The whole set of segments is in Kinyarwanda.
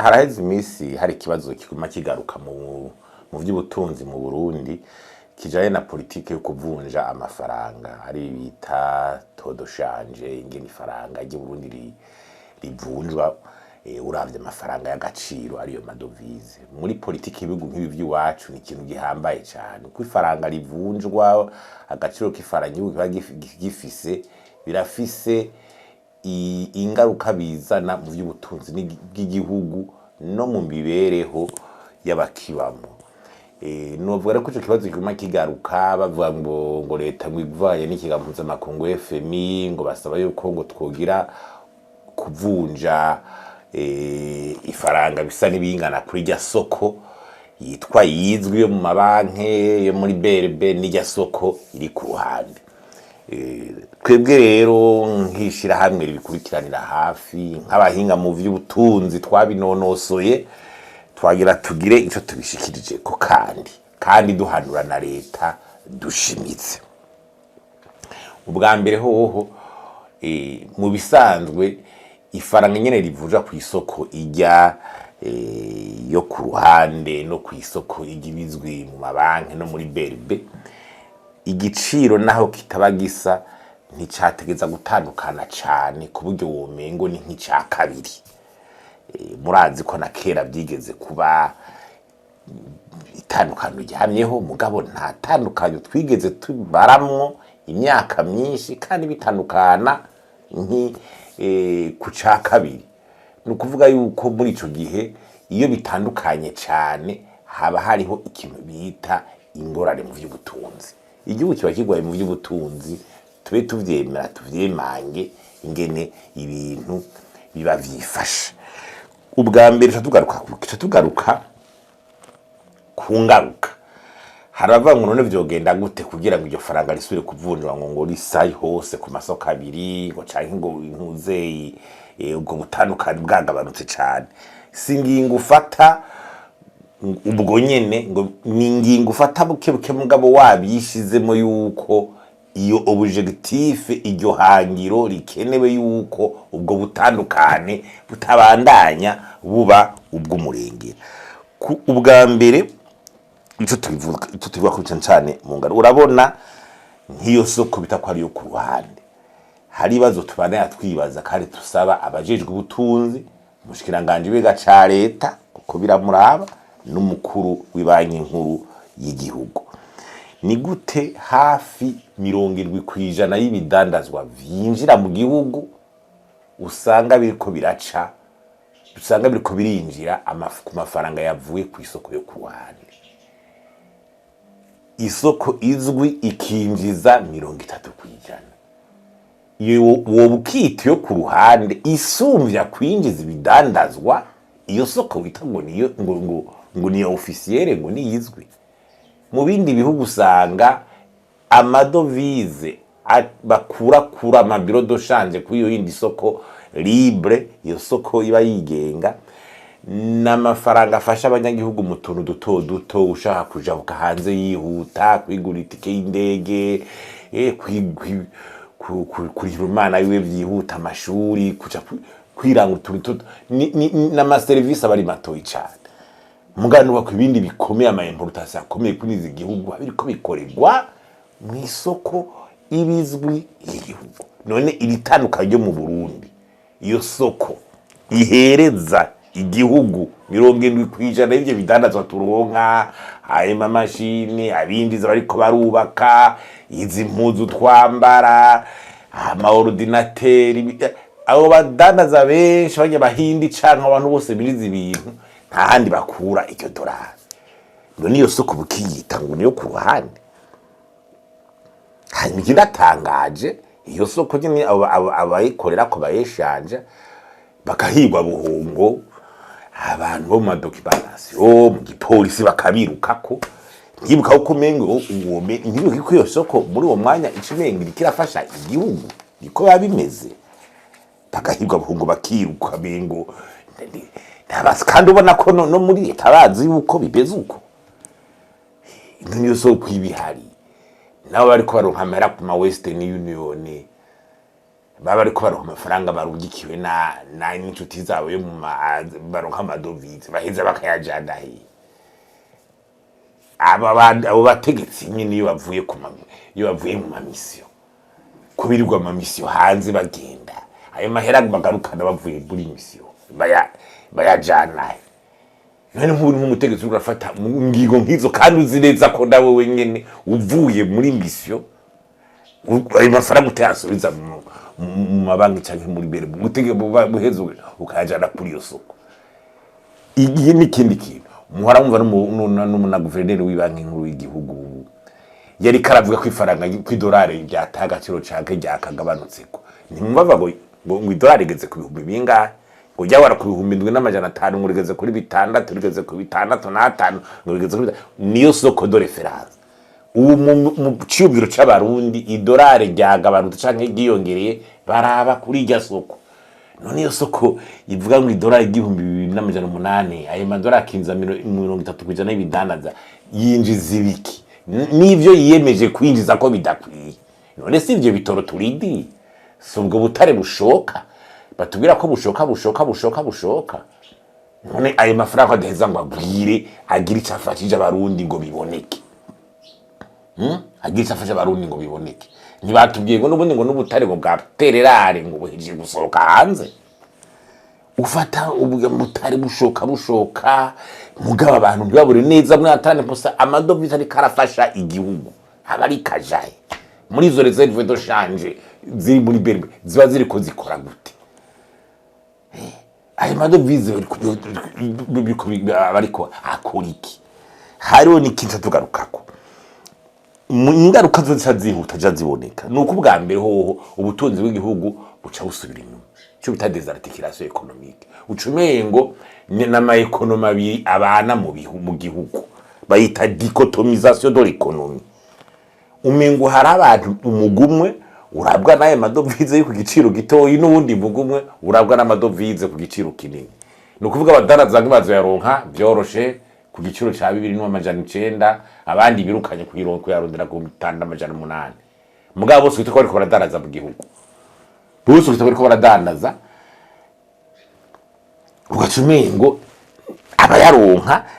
haraheze imisi hari ikibazo kiguma kigaruka mu vy'ubutunzi mu Burundi kijanye na politike yo kuvunja amafaranga, hari bita todoshanje, ingene ifaranga ry'Uburundi rivunjwa uravye amafaranga y'agaciro ariyo madovize. Muri politike y'ibihugu nk'ibi vy'iwacu ni ikintu gihambaye cyane, kuko ifaranga rivunjwa, agaciro k'ifaranga kiba gifise birafise ingaruka bizana mu by'ubutunzi bw'igihugu no mu mibereho y'abakibamo. Novuga ko ico kibazo kiguma kigaruka bavuga ngo leta ngwivanye n'ikiga mpuzamakungu FMI ngo basaba yuko ngo twogira kuvunja ifaranga bisa n'ibingana kuri rya soko yitwa yizwi yo mu mabanke yo muri BRB n'irya soko iri ku ruhande. Twebwe rero nkishira hamwe bikurikiranira hafi nk'abahinga mu vy'ubutunzi twabinonosoye twagira tugire ico tubishikirije ko kandi duhanura na leta dushimitse. Ubwa mbere hoho mu bisanzwe ifaranga nyene rivunja ku isoko ijya yo ku ruhande no ku isoko igibizwi mu mabanki no muri BRB, igiciro naho kitaba gisa nticategeza gutandukana cyane ku buryo womengo ni nk'icya kabiri. Murazi ko na kera byigeze kuba itandukano gihamyeho, mugabo nta tandukanyo twigeze tubaramwo imyaka myinshi kandi bitandukana ku cya kabiri. Ni ukuvuga yuko muri ico gihe iyo bitandukanye cyane haba hariho ikintu bita ingorane mu by'ubutunzi. Igihugu kiba kigwaye mu by'ubutunzi, tube tuvyemera tuvyemange ingene ibintu biba vyifashe. Ubwa mbere tugaruka ku ngaruka. Harava ngo none vyogenda gute kugira ngo iryo faranga risubire kuvunjwa ngo risayi hose ku masoko abiri ngo canke ngo intuzeyi ubwo butandukanye bwagabanutse cyane. Singingo ufata ubwo nyene ngo ningingo ufata buke mugabo wabishizemo yuko iyo objectif iryo hangiro rikenewe yuko ubwo butandukane butabandanya buba ubw'umurengera. Ubwa mbere ico tubivuga ko cyane mu ngaro urabona nk'iyo soko bita ko ari yo ku ruhande. Hari bazo tubana yatwibaza kandi tusaba abajejwe ubutunzi mushikiranganje biga ca leta kuko biramuraba n'umukuru w'ibanki nkuru y'igihugu. Ni gute hafi 70% y'ibidandazwa vyinjira mu gihugu usanga biriko biraca, usanga biriko birinjira ku mafaranga yavuye ku isoko yo ku ruhande. Isoko izwi ikinjiza 30%. Iyo wobukiti yo ku ruhande isumvya kwinjiza ibidandazwa, iyo soko bita ngo niyo ngo ni officiel ngo niyizwi. Mu bindi bihugu usanga amadovize bakura amabiro doshanje kuri iyo yindi soko libre, iyo soko iba yigenga n'amafaranga afasha abanyagihugu mu tuntu duto ushaka kujabuka hanze yihuta, kwigura itike y'indege, kurihira umwana wiwe vyihuta amashuri, kuja kwiranga utuntu n'amaserivisi abari matoyi cyane. Mugano wako ibindi bikomeye ama importation akomeye kuri izi gihugu abiriko bikorerwa mu isoko ibizwi y'igihugu. None iritandukanye ryo mu Burundi, iyo soko ihereza igihugu 70% y'ivyo bidandazwa turonka, ayema mashini abindi bariko barubaka, izi mpuzu twambara, ama ordinateri, abo badandaza benshi banye bahindi canke abantu bose biriza ibintu ntahandi bakura iryo dolari. None iyo soko bukiyita ngo niyo ku ruhande. Hanyuma ikiratangaje iyo soko nyine abayikorera ko bayeshanja bakahigwa buhungo, abantu bo mu madocumentation mu gipolisi bakabirukako. Ntibuka uko mengo uwome ntibuka ko iyo soko muri uwo mwanya ikimengi kirafasha igihugu niko yabimeze. Bakahigwa buhungo bakiruka mengo ntabasi kandi ubona ko no muri leta bazi yuko bibeze uko. Niyo soko ibihari nabo bariko baronka amera ku ma Western Union baba ariko baronka amafaranga barugikiwe na n'inshuti zabo yo mu baronka amadovize baheza bakayajana he. Abo bategetsi nyine iyo bavuye mu mamisyo kubirirwa mu mamisyo hanze bagenda ayo mahera bagarukana bavuye muri misiyo bayajana he. None nk'umutegetsi urafata ngigo nkizo kandi uzi neza ko nawe wenyene uvuye muri misiyo ayo mafaranga utayasubiza mu mabanki cyangwa muri bere buhezo ukajana kuri yo soko. Igihe n'ikindi kintu muhora wumva n'umuna guverineri w'ibanki nkuru y'igihugu yari karavuga ko ifaranga kw'idolari ryataye agaciro canke ryakagabanutseko. Ntimwumva ngo idolari igeze ku bihumbi bingahe ngo ryawara ku bihumbi 7,500 ngo rigeze kuri 6 rigeze ku 6,5 ngo rigeze kuri niyo soko de reference. Ubu mu cyubiro c'abarundi idolari ryagabanutse canke giyongereye baraba kuri irya soko. None iyo soko ivuga ngo idolari 2,800 ayo madolari akinza 30% y'ibidandaza yinjiza ibiki n'ivyo yiyemeje kwinjiza ko bidakwiye. None si ivyo bitoro turidi so ubwo butare bushoka batubwira ko bushoka. None ayo mafaranga adaheza ngo agwire agira icafashije abarundi ngo biboneke. Agira icafashije abarundi ngo biboneke. Ntibatubwiye ngo n'ubundi ngo n'ubutare ngo bwatererare ngo buhije gusohoka hanze. Ufata ubutare bushoka mugaba abantu ntibabure neza muri atane posa amadovize ari karafasha igihugu abari kajaye muri izo reserve de change ziri muri berbe ziba ziri ko zikora gute. Ayo madovize bariko akora iki? Hariho n'ikintu tugarukako ingaruka zose zihuta ziboneka nuko ubwa mbere hoho ubutunzi bw'igihugu buca busubira inyuma cyo bita désarticulation économique. Ucumengo n'ama economy abiri abana mu gihugu bayita dichotomisation de l'économie. Umengo hari abantu umugumwe urabwa naye madovize yo ku giciro gitoyi n'ubundi mugumwe urabwa n'amadovize ku giciro kinini. Nukuvuga abadaraza ngibazo yaronka byoroshe ku giciro ca 2,900 abandi birukanye kuyironko yarondera ku 5,800. Mugabo bose bitako bariko baradaraza mu gihugu. Bose bitako bariko baradandaza. Ugacumengo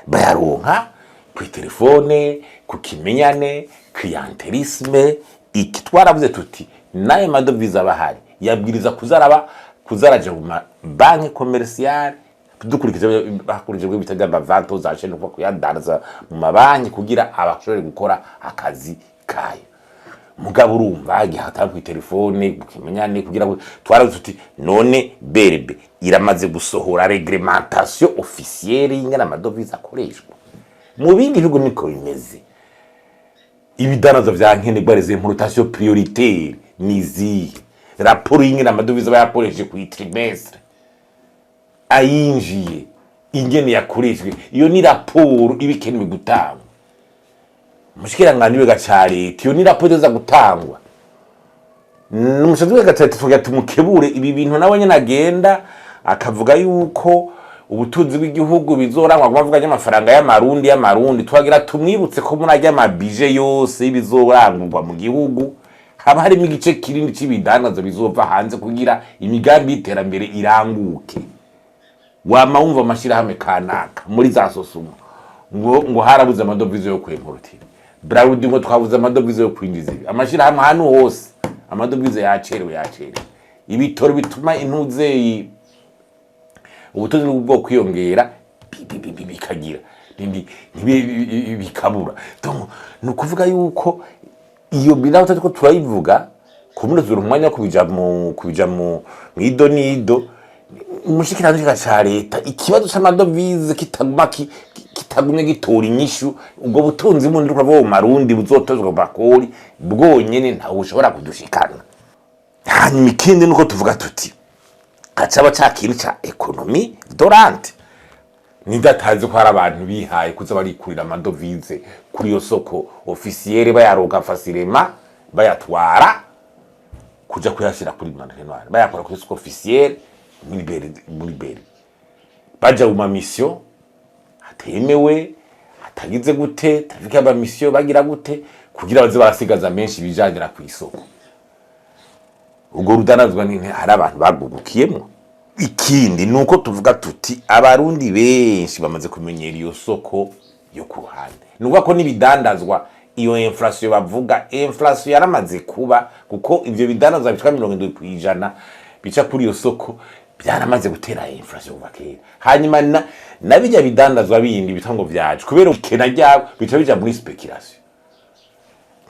bayaronka ku telefone ku kimenyane clientelisme ikitwaravuze tuti naye madovize abahari yabwiriza kuzaraje mu banki commerciale dukurikije bakurije bwo bitaga bavanto za chaîne kwa kuyadanza mu mabanki kugira abashobore gukora akazi kayo. Mugabo urumva gihata ku telefone kukimenyane kugira twaravuze tuti none berbe iramaze gusohora réglementation officielle y'ingana amadovize akoreshwa. Mu bindi bihugu niko bimeze. Ibidanazo vya nkenerwa les importations prioritaires nizi raporo y'ingana amadovize bayakoresheje ku trimestre ayinjiye ingene yakoreshwe iyo ni raporo ibikenewe gutangwa. Mushikiranganje w'egacari iyo ni raporo za gutangwa. N'umushazi w'egacari tuvuga tumukebure ibi bintu nawe nyene agenda akavuga yuko ubutunzi bw'igihugu bizorangwa kuvuga y'amafaranga y'amarundi twagira tumwibutse ko murajya amabije yose bizorangurwa mu gihugu haba harimo igice kirindi cy'ibidanazo bizova hanze kugira imigambi y'iterambere iranguke. Wama wumva amashirahamwe kanaka muri za sosumo ngo harabuze amadovize yo kwemporotira Braudi ngo twabuze amadovize yo kwinjiza amashirahamwe hano hose amadovize yacerewe ibitoro bituma intuze ubutunzi bwo kwiyongera bikagira bikabura. Donc nukuvuga yuko iyo bilaho tatiko turayivuga kumunezura umwanya kubija mu idonido umushikiranje ca leta ikibazo c'amadovize kitagumye gitora inyishu ubwo butunzi bundi rwo mu marundi buzotozwa bakori bwonyene ntawe ushobora kudushikana. Hanyuma ikindi nuko tuvuga tuti kacaba cakiri ca economy dorante nidatazi ko hari abantu bihaye kuza barikurira amadovize kuri yo soko officielle bayaroga facilement bayatwara kuja kuyashira kuri mantenware bayakora kuri soko officielle muri beri baja mu mission atemewe atagize gute tafika ba mission bagira gute kugira baze barasigaza menshi bijanira ku isoko. ubwo rudanazwa ni hari abantu bagubukiyemo. Ikindi nuko tuvuga tuti abarundi benshi bamaze kumenyera iyo soko yo ku ruhande, nuvuga ko nibidandazwa iyo inflation bavuga, inflation yaramaze kuba, kuko ivyo bidandazwa bitwa 70% bica kuri iyo soko byaramaze gutera inflation bakera. Hanyuma nabijya bidandazwa bindi bitango vyaje kubera ukena ryabo bica bija muri speculation.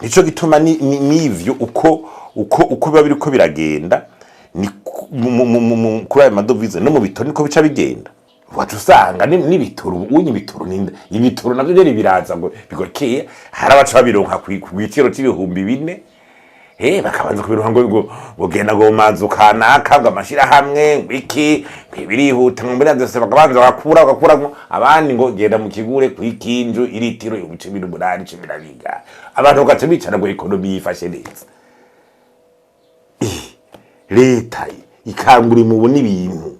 Nico gituma n'ivyo uko biba biriko biragenda ni kuri ayo madovize no mu bitoro niko bica bigenda. Wacu usanga n'ibitoro unyi bitoro ninda ibitoro navyo rero biraza ngo bigokeye, hari abaca babironka ku giciro c'ibihumbi 4, bakabanza kubironka ngo bogenda ngo manzu kanaka ngo amashira hamwe iki birihuta ngo mbere ndase bakabanza bakura abandi ngo genda mu kigure kwikinju iritiro yo bice 8 abantu gace bicara ngo economy yifashe neza. Leta ikangura mu n'ibintu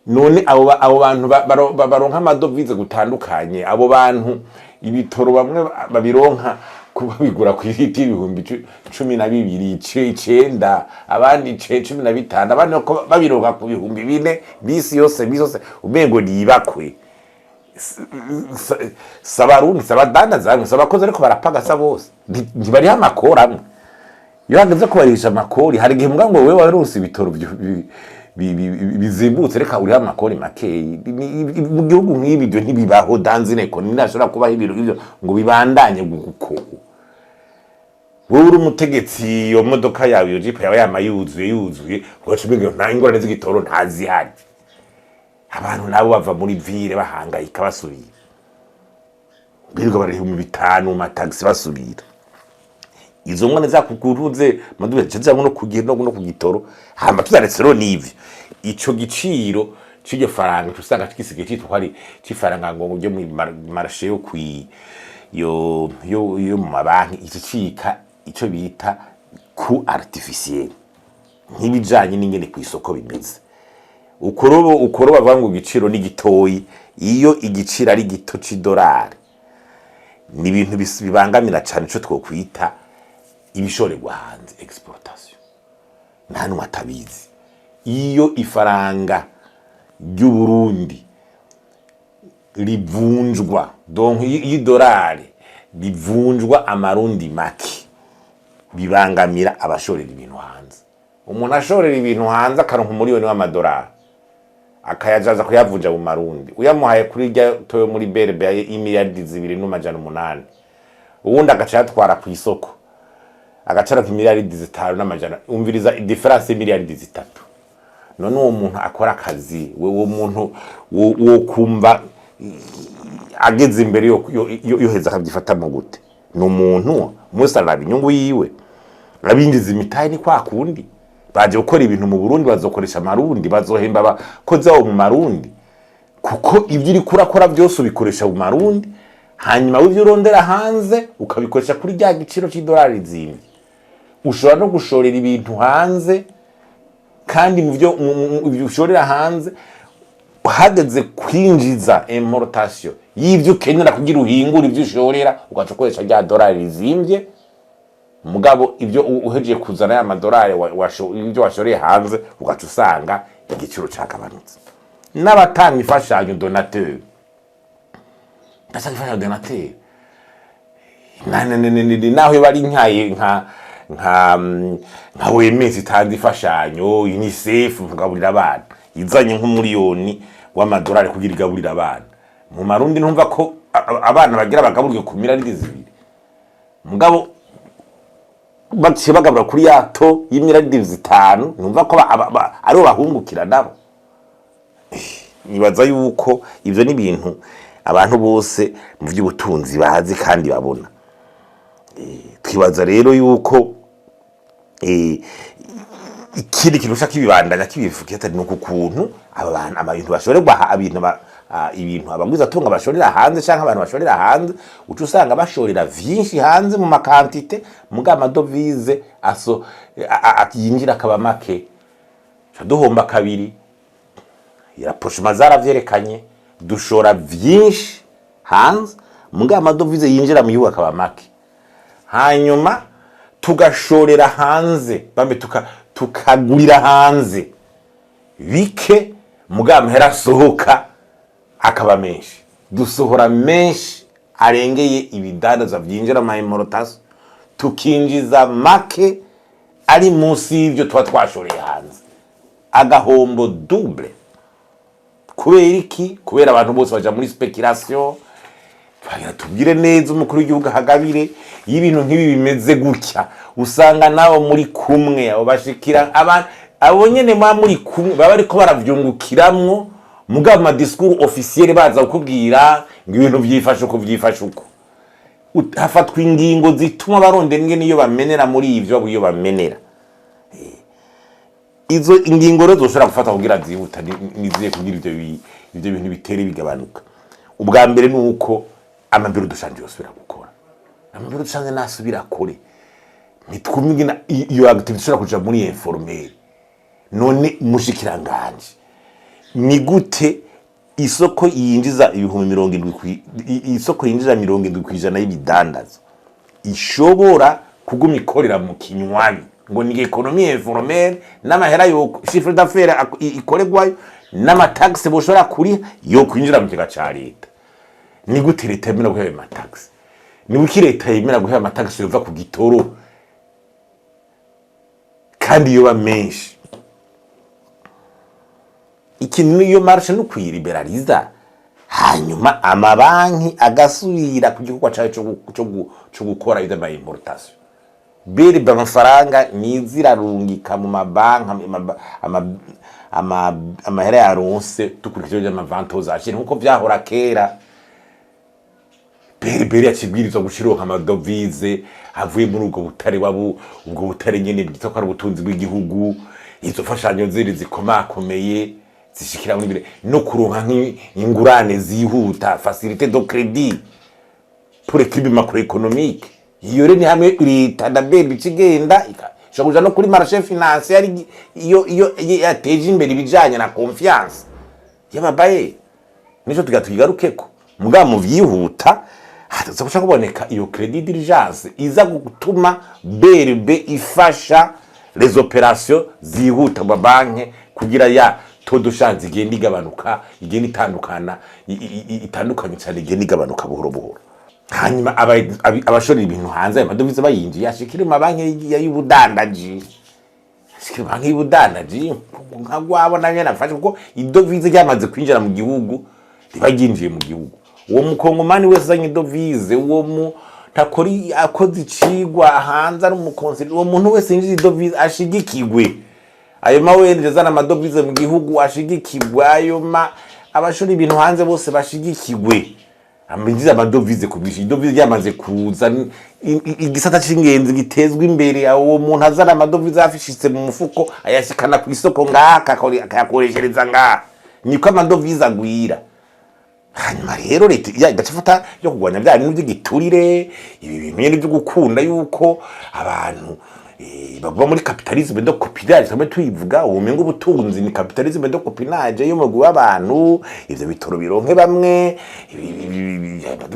none abo bantu baronka amadovize gutandukanye, abo bantu ibitoro bamwe babironka kuba bigura ku iriti ibihumbi 12 9 abandi 15 abandi ko babironka ku bihumbi 4 bisi yose umengo nibakwe sabarundi sabadana zangu sabakoze ariko barapagasa bose ntibari amakora amwe. Iyo hageze kubarisha amakori hari gihe mbwa ngo wewe warose ibitoro bizimbutse reka uri amakori makeyi mu gihugu nk'ibi byo ntibibaho danzine ko ninashobora kubaho ibiro ivyo ngo bibandanye guko. Wowe uri umutegetsi yo modoka yawe yo jipe yawe yamayuzuye ugacumbinga nta ingorane z'igitoro ntazihari, abantu nabo bava muri ville bahangayika basubira birirwa bari mu bitanu mu taxi basubira. Izo ngone za kukuruze maduwe cyaza no kugenda no kugitoro hamba tuzaretse ro nivyo ico giciro c'iryo faranga tusanga tukisige cyitwa hari cifaranga ngo byo mu marché yo yo mu mabanki ikicika ico bita ku artificiel nk'ibijanye n'ingene ku isoko bimeze. Ukoroba bavuga ngo igiciro ni gitoyi, iyo igiciro ari gito $1 ni ibintu bibangamira cyane ico twokwita ibishorerwa hanze exportation. Nta numwe atabizi iyo ifaranga ry'u Burundi rivunjwa donc $1 rivunjwa amarundi make bibangamira abashorera ibintu hanze. Umuntu ashorera ibintu hanze akaronka $1,000,000 w'amadolari akayajaza kuyavunja mu marundi, uyamuhaye kuri rya toyo muri BRB ya $2.8 miliyari, uwundi agacatwara ku isoko agacara ku $5.5 umviriza difference $3 none uwo muntu akora akazi uwo muntu wo kumva ageze imbere yo heza akabyifata mu gute. Ni umuntu musaraba inyungu yiwe abinjiza imitahe ni kwa kundi baje gukora ibintu mu Burundi bazokoresha amarundi bazohemba abakozi abo mu marundi, kuko ibyo uri kurakora byose ubikoresha mu marundi hanyuma w'ibyo urondera hanze ukabikoresha kuri rya giciro $1 zimwe. Ushobora no gushorera ibintu hanze kandi mu byo ushorera hanze uhageze kwinjiza importation y'ibyo ukenera kugira uhingura ibyo ushorera ugacokoresha rya $1 zimbye, mugabo ibyo uhejeje kuzana ya $1 ibyo washoreye hanze ugaca usanga igiciro cyakabanutse. N'abatanga ifashanyo donateur naho bari nkaye nka wemezi tanzi ifashanyo UNICEF kugaburira abana izanye $1,000,000 w'amadolari kugira igaburira abana mu marundi. Numva ko abana bagira bagaburwe ku $2 mugabo baciye bagabura kuri yato $5 numva ko ari bahungukira nabo. Nibaza yuko ivyo ni ibintu abantu bose mu by'ubutunzi bazi kandi babona. Twibaza rero yuko ikindi kintu ushaka ibibandanya kibifukira nuko kuntu abantu bashorerwa ibintu abagwiza tunga bashorera hanze canke abantu bashorera hanze ucu usanga bashorera vyinshi hanze mu makantite muga amadovize yinjira akaba make duhomba kabiri. Rapproche mazara vyerekanye dushora vyinshi hanze muga amadovize yinjira mu yuba akaba make, hanyuma tugashorera hanze bambe tukagurira hanze bike mugama herasohoka akaba menshi dusohora menshi arengeye ibidandaza byinjira mu importation tukinjiza make ari munsi y'ibyo tuba twashoreye hanze agahombo double kubera iki kubera abantu bose baja muri speculation bagira tubwire neza umukuru w'igihugu hagabire y'ibintu nk'ibi bimeze gutya usanga nabo muri kumwe abo bashikira abantu abo nyene muri kumwe baba ariko baravyungukiramwo mugabo ma discours officiel baza kukubwira ngo ibintu vyifashe uko hafatwa ingingo zituma baronde ngene iyo bamenera muri ivyo buriyo bamenera izo ingingo rero zoshobora gufata kugira zihuta niziye kugira ivyo bintu bitere bigabanuka ubwa mbere nuko amabiro dushanje yosubira gukora amabiro dushanje nasubira kore nitwumigina iyo activity ishobora kuja muri informel none mushikiranganje ni gute isoko yinjiza ibihumbi 70 isoko yinjiza 70% y'ibidandazo ishobora kuguma ikorera mu kinywabi ngo ni economie informelle n'amahera yo chiffre d'affaires ikoregwayo n'amataxe boshora kuri yo kwinjira mu kiga ca leta ni gute leta yemera guheba amataxe ni wiki leta yemera guheba amataxe yova ku gitoro kandi yoba menshi ikintu iyo marche no kwiriberaliza hanyuma amabanki agasubira ku gikorwa cyayo cyo gukora ide ma importation bere b'amafaranga nizirarungika mu mabanki amahera yaronse tukurikije y'amavantoza ashira nkuko vyahora kera bere yakibwirizwa gushiroka amadovize avuye muri ubwo butare ubwo butare nyene bwitwa ubutunzi bw'igihugu izo fashanyo ziri zikomakomeye zishikira muri bire no kuronka nk'ingurane zihuta facilité de crédit pour l'équilibre macroéconomique iyo rene hamwe leta ndabebe ikigenda ishakuja no kuri marché financier iyo yateje imbere ibijanye na confiance y'ababaye nico tugarugarukeko mugabo mu vyihuta hataza gushaka kuboneka iyo crédit d'urgence iza gutuma BRB ifasha les opérations zihuta mu banki kugira ya todo shanze igenda igabanuka igenda itandukanye cyane igenda igabanuka buhoro buhoro hanyuma abashorera ibintu hanze amadovize bayinjiye yashikira mu banki y'ubudandaji ashikira banki y'ubudandaji nkagwabo nanye nafashe kuko idovize ryamaze kwinjira mu gihugu ribaginjiye mu gihugu uwo mukongomani wese azanye idovize uwo mu takori akoze icigwa hanze ari umukonsili uwo muntu wese yinjiye idovize ashigikigwe ayo mawenje zana amadovize mu gihugu ashigikigwe ayo abashora ibintu hanze bose bashigikigwe aminjiza amadovize kubisha idovize ryamaze kuza igisata c'ingenzi gitezwe imbere uwo muntu azana amadovize afishitse mu mufuko ayashikana ku isoko ngaka akayakoreshereza ngaha niko amadovize agwira hanyuma rero leta igacifata yo kugwanya bya bintu by'igiturire ibi bintu nyene byo gukunda yuko abantu bagwa muri capitalisme de copinage tamwe tuyivuga ubumengo ubutunzi ni capitalisme de copinage yo mugu w'abantu ivyo bitoro bironke bamwe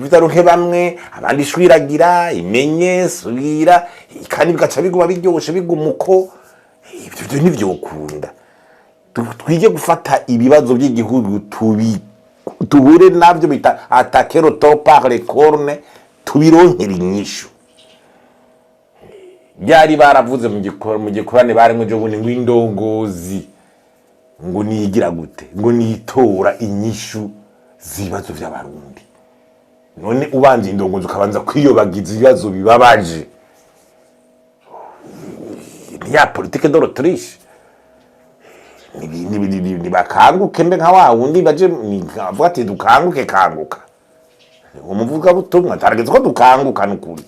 bitaronke bamwe abandi shwiragira imenye subira kandi bigaca biguma biryoshe bigumuko ivyo nivyo ukunda twige gufata ibibazo by'igihugu tuhure navyo bita attaquer au par les cornes tubironkera inyishu byari baravuze mu gikorane bari ngo jobundi ngo indongozi ngo nigira gute ngo nitora inyishu zibazo by'abarundi none ubanje indongozi ukabanza kwiyobagiza ibibazo bibabaje ya politique de l'Autriche ni bakanguke mbe nka wa wundi baje avuga ati dukanguke kanguka umuvuga butumwa tarageze ko dukanguka n'ukuri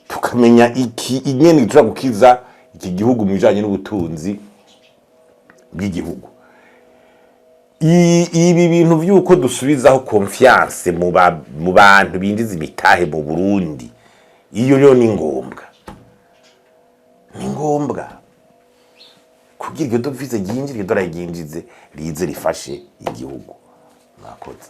tukamenya iki inyene gishobora gukiza iki gihugu mu bijanye n'ubutunzi bw'igihugu ibi bintu byuko dusubizaho confiance mu bantu binjiza imitahe mu Burundi iyo ryo ni ngombwa kugira iryo dovize ryinjire dora ryinjize rize rifashe igihugu mwakoze.